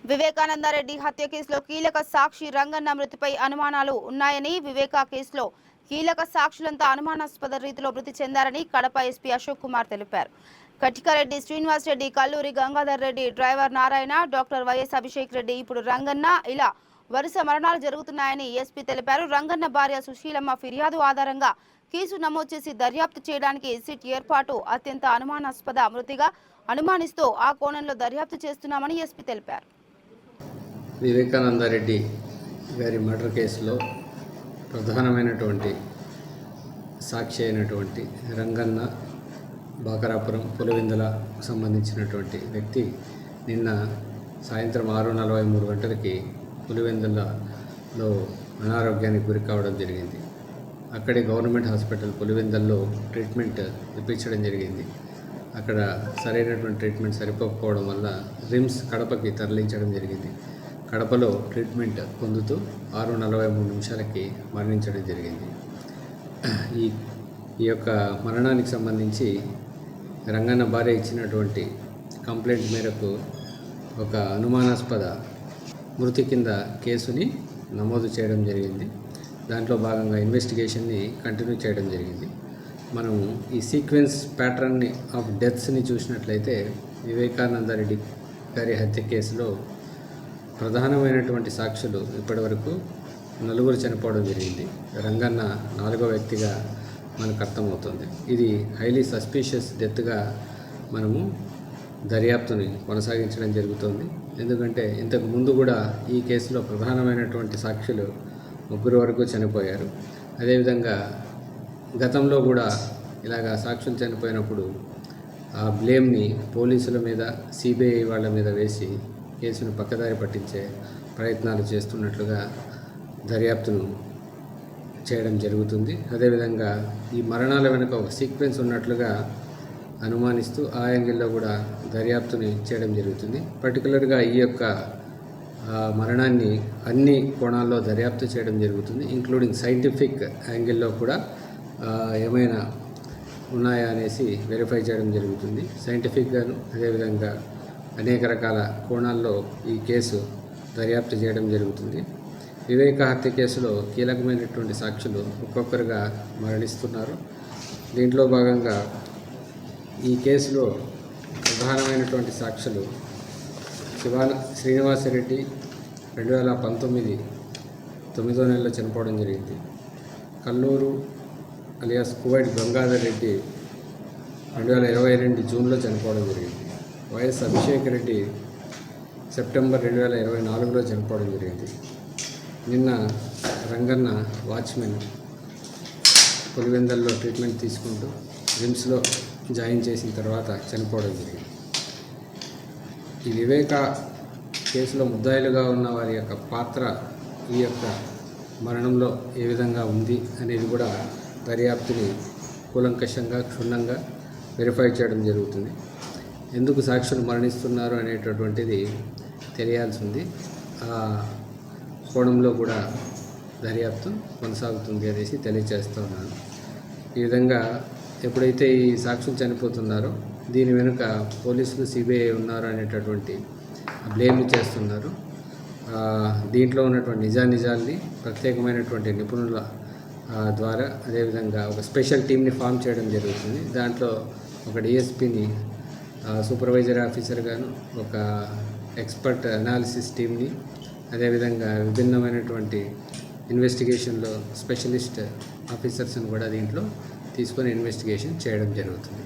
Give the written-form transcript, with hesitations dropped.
వివేకానందరెడ్డి హత్య కేసులో కీలక సాక్షి రంగన్న మృతిపై అనుమానాలు ఉన్నాయని, వివేకా కేసులో కీలక సాక్షులంతా అనుమానాస్పద రీతిలో మృతి చెందారని కడప ఎస్పీ అశోక్ కుమార్ తెలిపారు. Katikareddy Srinivas Reddy, Kalluri Gangadhar Reddy, driver Narayana, doctor YS Abhishek Reddy, ఇప్పుడు రంగన్న, ఇలా వరుస మరణాలు జరుగుతున్నాయని ఎస్పీ తెలిపారు. రంగన్న భార్య సుశీలమ్మ ఫిర్యాదు ఆధారంగా కేసు నమోదు చేసి దర్యాప్తు చేయడానికి సిట్ ఏర్పాటు అత్యంత అనుమానాస్పద మృతిగా అనుమానిస్తూ ఆ కోణంలో దర్యాప్తు చేస్తున్నామని ఎస్పీ తెలిపారు. వివేకానందరెడ్డి గారి మర్డర్ కేసులో ప్రధానమైనటువంటి సాక్షి అయినటువంటి రంగన్న బాకరాపురం పులివెందుల సంబంధించినటువంటి వ్యక్తి నిన్న సాయంత్రం 6:43 గంటలకి పులివెందులలో అనారోగ్యానికి గురి కావడం జరిగింది. అక్కడే గవర్నమెంట్ హాస్పిటల్ పులివెందుల్లో ట్రీట్మెంట్ ఇప్పించడం జరిగింది. అక్కడ సరైనటువంటి ట్రీట్మెంట్ సరిపోకపోవడం వల్ల రిమ్స్ కడపకి తరలించడం జరిగింది. కడపలో ట్రీట్మెంట్ పొందుతూ 6:43 మరణించడం జరిగింది. ఈ యొక్క మరణానికి సంబంధించి రంగన్న భార్య ఇచ్చినటువంటి కంప్లైంట్ మేరకు ఒక అనుమానాస్పద మృతి కింద కేసుని నమోదు చేయడం జరిగింది. దాంట్లో భాగంగా ఇన్వెస్టిగేషన్ని కంటిన్యూ చేయడం జరిగింది. మనం ఈ సీక్వెన్స్ ప్యాటర్న్ని ఆఫ్ డెత్స్ని చూసినట్లయితే వివేకానందరెడ్డి గారి హత్య కేసులో ప్రధానమైనటువంటి సాక్షులు ఇప్పటివరకు 4 చనిపోవడం జరిగింది. రంగన్న 4వ వ్యక్తిగా మనకు అర్థమవుతుంది. ఇది హైలీ సస్పీషియస్ డెత్గా మనము దర్యాప్తుని కొనసాగించడం జరుగుతుంది. ఎందుకంటే ఇంతకు ముందు కూడా ఈ కేసులో ప్రధానమైనటువంటి సాక్షులు 3 వరకు చనిపోయారు. అదేవిధంగా గతంలో కూడా ఇలాగా సాక్షులు చనిపోయినప్పుడు ఆ బ్లేమ్ని పోలీసుల మీద, సిబిఐ వాళ్ళ మీద వేసి కేసును పక్కదారి పట్టించే ప్రయత్నాలు చేస్తున్నట్లుగా దర్యాప్తును చేయడం జరుగుతుంది. అదేవిధంగా ఈ మరణాల వెనుక ఒక సీక్వెన్స్ ఉన్నట్లుగా అనుమానిస్తూ ఆ యాంగిల్లో కూడా దర్యాప్తుని చేయడం జరుగుతుంది. పర్టికులర్గా ఈ యొక్క మరణాన్ని అన్ని కోణాల్లో దర్యాప్తు చేయడం జరుగుతుంది, ఇంక్లూడింగ్ సైంటిఫిక్ యాంగిల్లో కూడా ఏమైనా ఉన్నాయా అనేసి వెరిఫై చేయడం జరుగుతుంది. సైంటిఫిక్గాను అదేవిధంగా అనేక రకాల కోణాల్లో ఈ కేసు దర్యాప్తు చేయడం జరుగుతుంది. వివేక హత్య కేసులో కీలకమైనటువంటి సాక్షులు ఒక్కొక్కరుగా మరణిస్తున్నారు. దీంట్లో భాగంగా ఈ కేసులో ప్రధానమైనటువంటి సాక్షులు శ్రీనివాసరెడ్డి 2019 9వ నెలలో చనిపోవడం జరిగింది. కల్లూరు అలియాస్ కువైట్ గంగాధర్ రెడ్డి 2022 జూన్లో చనిపోవడం జరిగింది. వైఎస్ అభిషేక్ రెడ్డి సెప్టెంబర్ 2024లో చనిపోవడం జరిగింది. నిన్న రంగన్న వాచ్మెన్ పులివెందుల్లో ట్రీట్మెంట్ తీసుకుంటూ రిమ్స్లో జాయిన్ చేసిన తర్వాత చనిపోవడం జరిగింది. ఈ వివేక కేసులో ముద్దాయిలుగా ఉన్న వారి యొక్క పాత్ర ఈ యొక్క మరణంలో ఏ విధంగా ఉంది అనేది కూడా దర్యాప్తుని కూలంకషంగా క్షుణ్ణంగా వెరిఫై చేయడం జరుగుతుంది. ఎందుకు సాక్షులు మరణిస్తున్నారు అనేటటువంటిది తెలియాల్సి ఉంది. ఆ కోణంలో కూడా దర్యాప్తు కొనసాగుతుంది అనేసి తెలియజేస్తూ ఉన్నాను. ఈ విధంగా ఎప్పుడైతే ఈ సాక్షులు చనిపోతున్నారో దీని వెనుక పోలీసులు, సిబిఐ ఉన్నారు అనేటటువంటి బ్లేమ్ చేస్తున్నారు. దీంట్లో ఉన్నటువంటి నిజాల్ని ప్రత్యేకమైనటువంటి నిపుణుల ద్వారా అదేవిధంగా ఒక స్పెషల్ టీమ్ని ఫామ్ చేయడం జరుగుతుంది. దాంట్లో ఒక డిఎస్పీని సూపర్వైజర్ ఆఫీసర్ గాను, ఒక ఎక్స్పర్ట్ అనాలిసిస్ టీమ్ని, అదేవిధంగా విభిన్నమైనటువంటి ఇన్వెస్టిగేషన్లో స్పెషలిస్ట్ ఆఫీసర్స్ని కూడా దీంట్లో తీసుకొని ఇన్వెస్టిగేషన్ చేయడం జరుగుతుంది.